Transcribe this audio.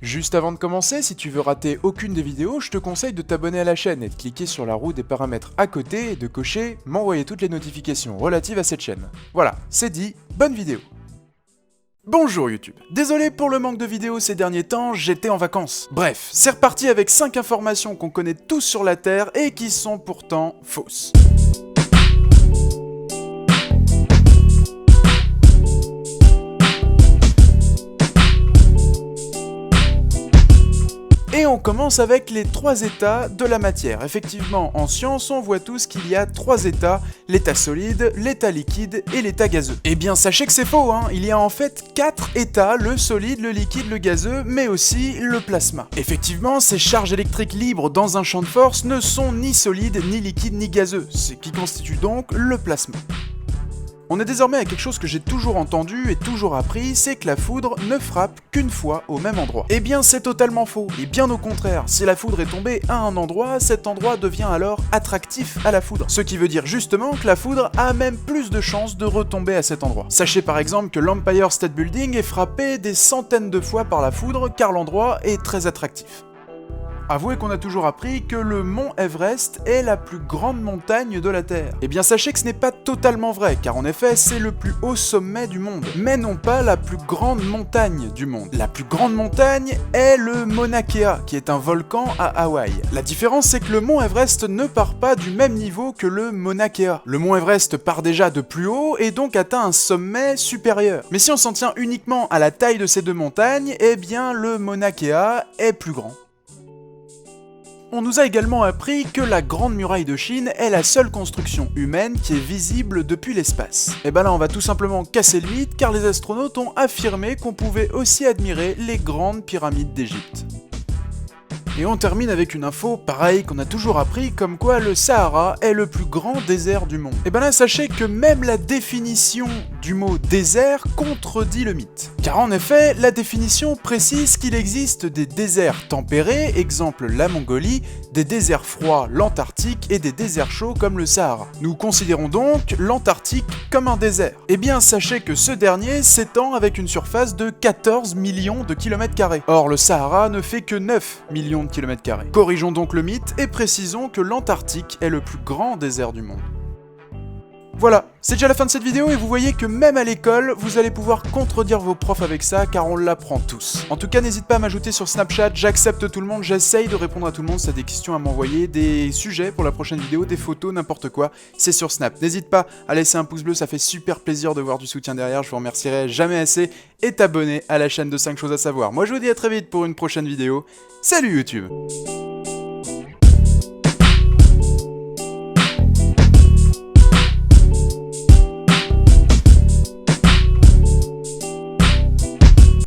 Juste avant de commencer, si tu veux rater aucune des vidéos, je te conseille de t'abonner à la chaîne et de cliquer sur la roue des paramètres à côté et de cocher « M'envoyer toutes les notifications relatives à cette chaîne ». Voilà, c'est dit, bonne vidéo. Bonjour YouTube. Désolé pour le manque de vidéos ces derniers temps, j'étais en vacances. Bref, c'est reparti avec 5 informations qu'on connaît tous sur la Terre et qui sont pourtant fausses. Et on commence avec les 3 états de la matière. Effectivement, en science, on voit tous qu'il y a 3 états, l'état solide, l'état liquide et l'état gazeux. Eh bien, sachez que c'est faux, hein. Il y a en fait 4 états, le solide, le liquide, le gazeux, mais aussi le plasma. Effectivement, ces charges électriques libres dans un champ de force ne sont ni solides, ni liquides, ni gazeux, ce qui constitue donc le plasma. On est désormais à quelque chose que j'ai toujours entendu et toujours appris, c'est que la foudre ne frappe qu'une fois au même endroit. Eh bien c'est totalement faux, et bien au contraire, si la foudre est tombée à un endroit, cet endroit devient alors attractif à la foudre. Ce qui veut dire justement que la foudre a même plus de chances de retomber à cet endroit. Sachez par exemple que l'Empire State Building est frappé des centaines de fois par la foudre car l'endroit est très attractif. Avouez qu'on a toujours appris que le mont Everest est la plus grande montagne de la Terre. Eh bien sachez que ce n'est pas totalement vrai, car en effet c'est le plus haut sommet du monde, mais non pas la plus grande montagne du monde. La plus grande montagne est le Mauna Kea, qui est un volcan à Hawaï. La différence c'est que le mont Everest ne part pas du même niveau que le Mauna Kea. Le mont Everest part déjà de plus haut et donc atteint un sommet supérieur. Mais si on s'en tient uniquement à la taille de ces deux montagnes, eh bien le Mauna Kea est plus grand. On nous a également appris que la Grande Muraille de Chine est la seule construction humaine qui est visible depuis l'espace. Et ben là on va tout simplement casser le mythe car les astronautes ont affirmé qu'on pouvait aussi admirer les grandes pyramides d'Égypte. Et on termine avec une info pareille qu'on a toujours appris, comme quoi le Sahara est le plus grand désert du monde. Et ben là sachez que même la définition du mot désert contredit le mythe. Car en effet, la définition précise qu'il existe des déserts tempérés, exemple la Mongolie, des déserts froids, l'Antarctique, et des déserts chauds comme le Sahara. Nous considérons donc l'Antarctique comme un désert. Et bien sachez que ce dernier s'étend avec une surface de 14 millions de kilomètres carrés. Or le Sahara ne fait que 9 millions de kilomètres carrés. Corrigeons donc le mythe et précisons que l'Antarctique est le plus grand désert du monde. Voilà, c'est déjà la fin de cette vidéo et vous voyez que même à l'école, vous allez pouvoir contredire vos profs avec ça car on l'apprend tous. En tout cas, n'hésite pas à m'ajouter sur Snapchat, j'accepte tout le monde, j'essaye de répondre à tout le monde si t'as des questions à m'envoyer, des sujets pour la prochaine vidéo, des photos, n'importe quoi, c'est sur Snap. N'hésite pas à laisser un pouce bleu, ça fait super plaisir de voir du soutien derrière, je vous remercierai jamais assez, et t'abonner à la chaîne de 5 choses à savoir. Moi je vous dis à très vite pour une prochaine vidéo, salut YouTube!